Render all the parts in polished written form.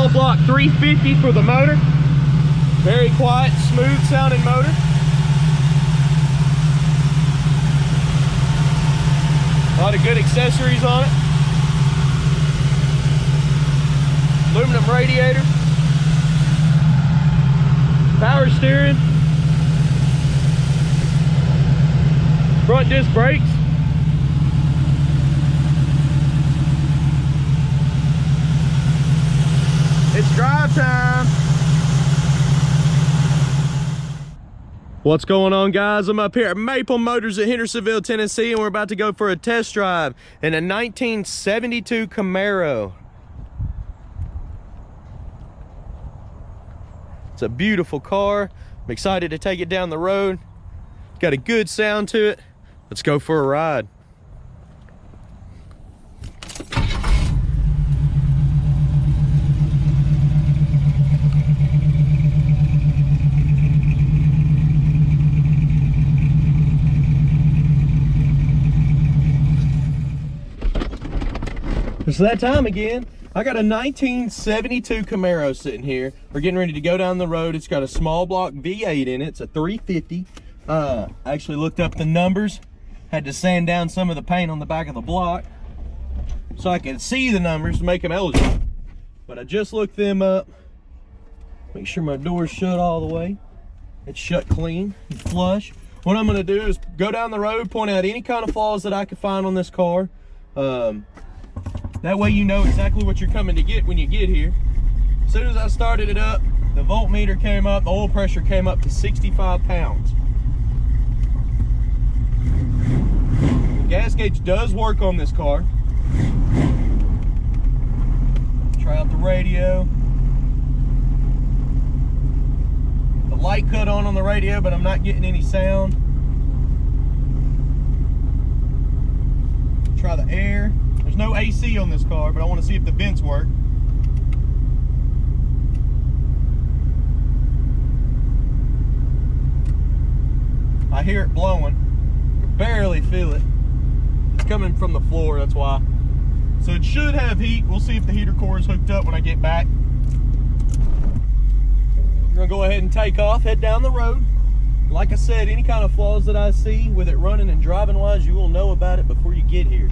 small block 350 for the motor. Very quiet, smooth sounding motor. A lot of good accessories on it. Aluminum radiator. Power steering. Front disc brakes. It's drive time. What's going on, guys? I'm up here at Maple Motors at Hendersonville, Tennessee, and we're about to go for a test drive in a 1972 Camaro. It's a beautiful car. I'm excited to take it down the road. Got a good sound to it. Let's go for a ride. It's that time again. I got a 1972 Camaro sitting here. We're getting ready to go down the road. It's got a small block V8 in it. It's a 350. I actually looked up the numbers. Had to sand down some of the paint on the back of the block so I could see the numbers to make them eligible. But I just looked them up. Make sure my door's shut all the way. It's shut clean and flush. What I'm gonna do is go down the road, point out any kind of flaws that I could find on this car. That way you know exactly what you're coming to get when you get here. As soon as I started it up, the voltmeter came up, the oil pressure came up to 65 pounds. The gas gauge does work on this car. Try out the radio. The light cut on the radio, but I'm not getting any sound. Try the air. There's no AC on this car, but I want to see if the vents work. I hear it blowing. I can barely feel it. It's coming from the floor, that's why. So it should have heat. We'll see if the heater core is hooked up when I get back. We're gonna go ahead and take off, head down the road. Like I said, any kind of flaws that I see with it running and driving wise, you will know about it before you get here.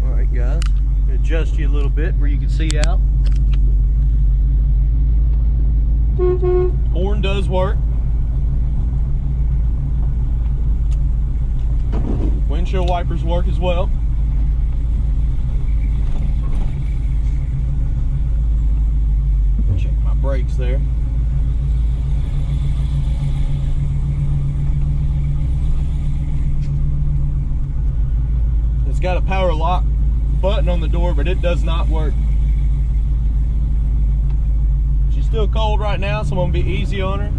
Alright guys, adjust you a little bit where you can see out. Horn does work. Windshield wipers work as well. Check my brakes there. It's got a power lock button on the door, but it does not work. She's still cold right now, so I'm gonna be easy on her.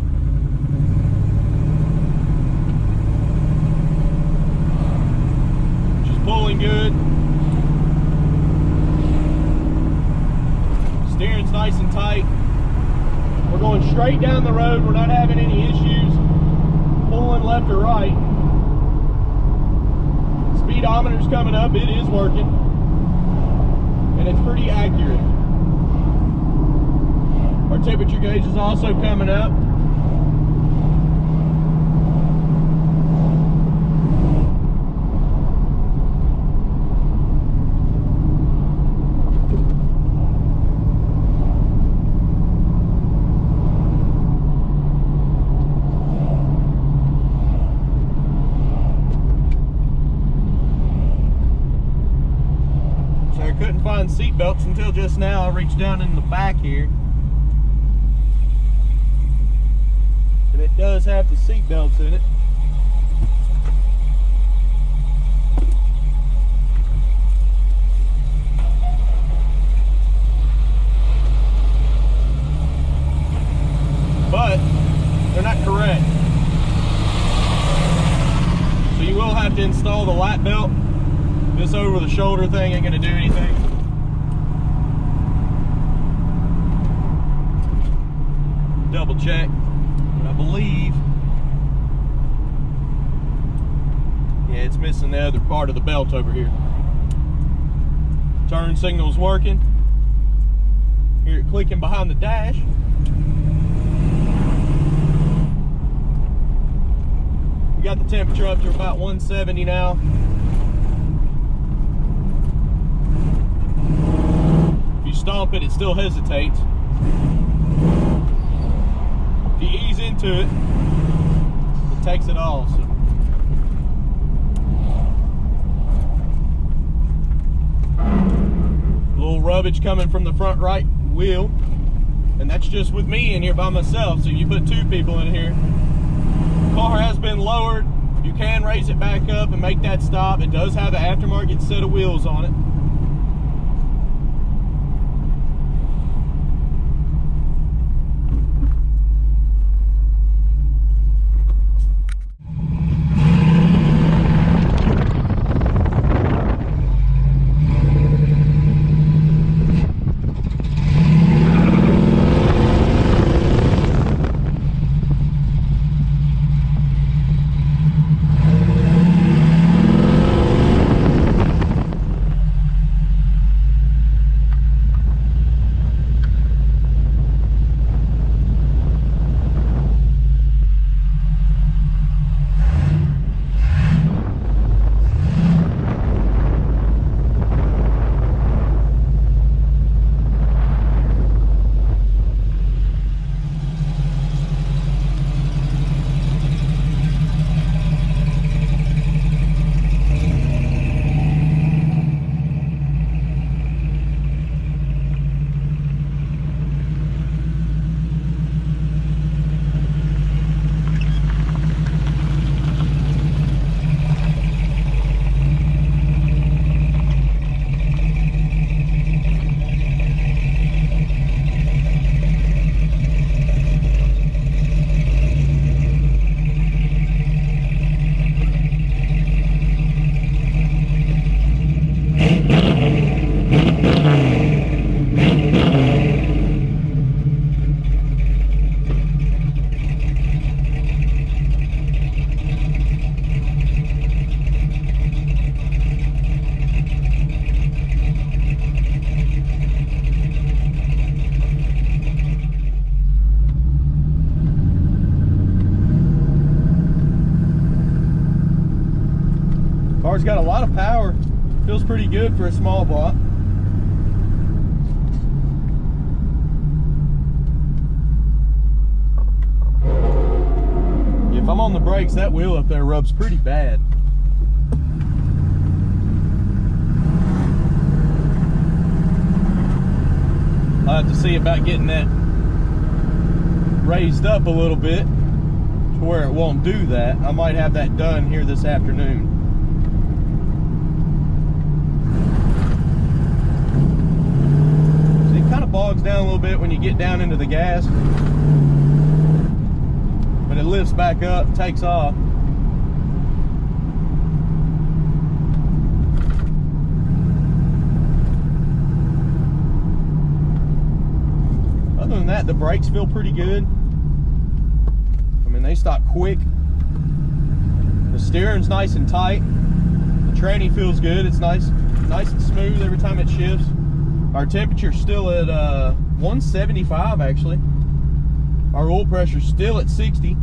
She's pulling good. Steering's nice and tight. We're going straight down the road. We're not having any issues pulling left or right. Speedometer's coming up. It is working. And it's pretty accurate. Our temperature gauge is also coming up. So I couldn't find seat belts until just now. I reached down in the back here. And it does have the seat belts in it. But they're not correct. So you will have to install the lap belt. This over the shoulder thing ain't gonna do anything. Double check. I believe, yeah, it's missing the other part of the belt over here. Turn signal's working. Hear it clicking behind the dash. We got the temperature up to about 170 now. If you stomp it, it still hesitates. If you ease into it, it takes it all. So. A little rubbage coming from the front right wheel, and that's just with me in here by myself. So you put two people in here. Car has been lowered. You can raise it back up and make that stop. It does have an aftermarket set of wheels on it. Car's got a lot of power. Feels pretty good for a small block. If I'm on the brakes, that wheel up there rubs pretty bad. I'll have to see about getting that raised up a little bit to where it won't do that. I might have that done here this afternoon. So it kind of bogs down a little bit when you get down into the gas, but it lifts back up, takes off. Other than that, the brakes feel pretty good. I mean, they stop quick. The steering's nice and tight. The tranny feels good. It's nice and smooth every time it shifts. Our temperature's still at 175 actually. Our oil pressure's still at 60.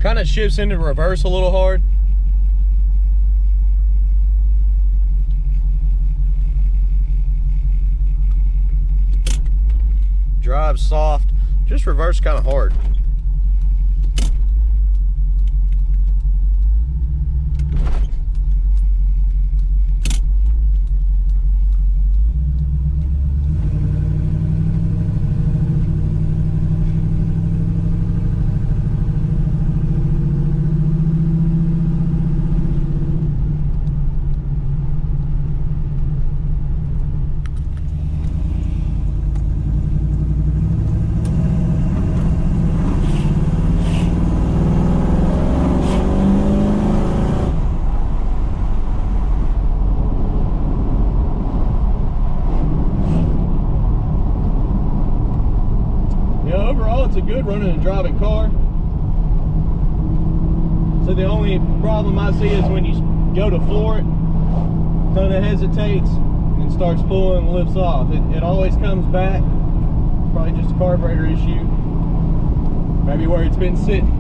Kind of shifts into reverse a little hard. Drives soft, just reverse kind of hard. it's a good running and driving car. So the only problem I see is when you go to floor it, kind of hesitates and starts pulling and lifts off. It always comes back. Probably just a carburetor issue. Maybe where it's been sitting.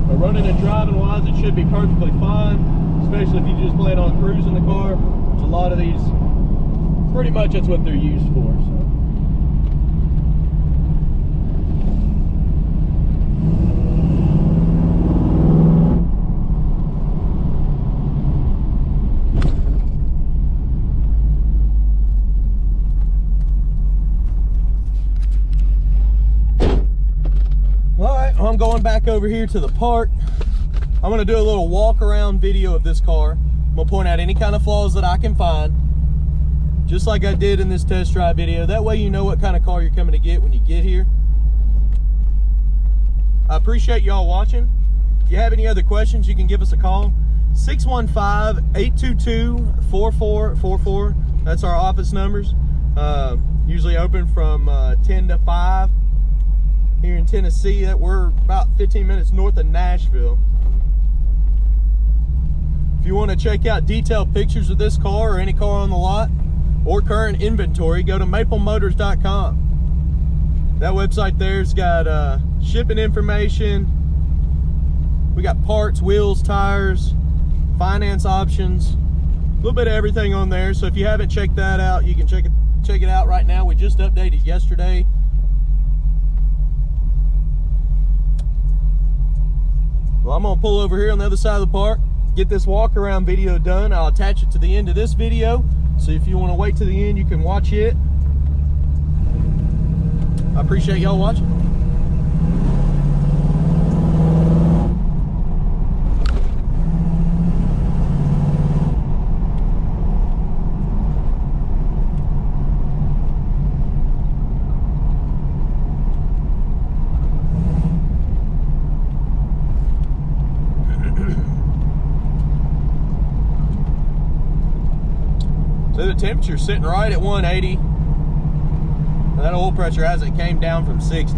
But running and driving wise, it should be perfectly fine, especially if you just plan on cruising the car. There's a lot of these, pretty much that's what they're used for. So. I'm going back over here to the park. I'm going to do a little walk around video of this car. I'm going to point out any kind of flaws that I can find, just like I did in this test drive video. That way you know what kind of car you're coming to get when you get here. I appreciate y'all watching. If you have any other questions, you can give us a call. 615-822-4444. That's our office numbers. Usually open from 10 to 5. Here in Tennessee, that we're about 15 minutes north of Nashville. If you want to check out detailed pictures of this car or any car on the lot or current inventory, go to maplemmotors.com. That website there's got shipping information. We got parts, wheels, tires, finance options, a little bit of everything on there. So if you haven't checked that out, you can check it out right now. We just updated yesterday. Well, I'm gonna pull over here on the other side of the park, get this walk around video done. I'll attach it to the end of this video. So if you wanna wait to the end, you can watch it. I appreciate y'all watching. So the temperature's sitting right at 180. That oil pressure hasn't came down from 60.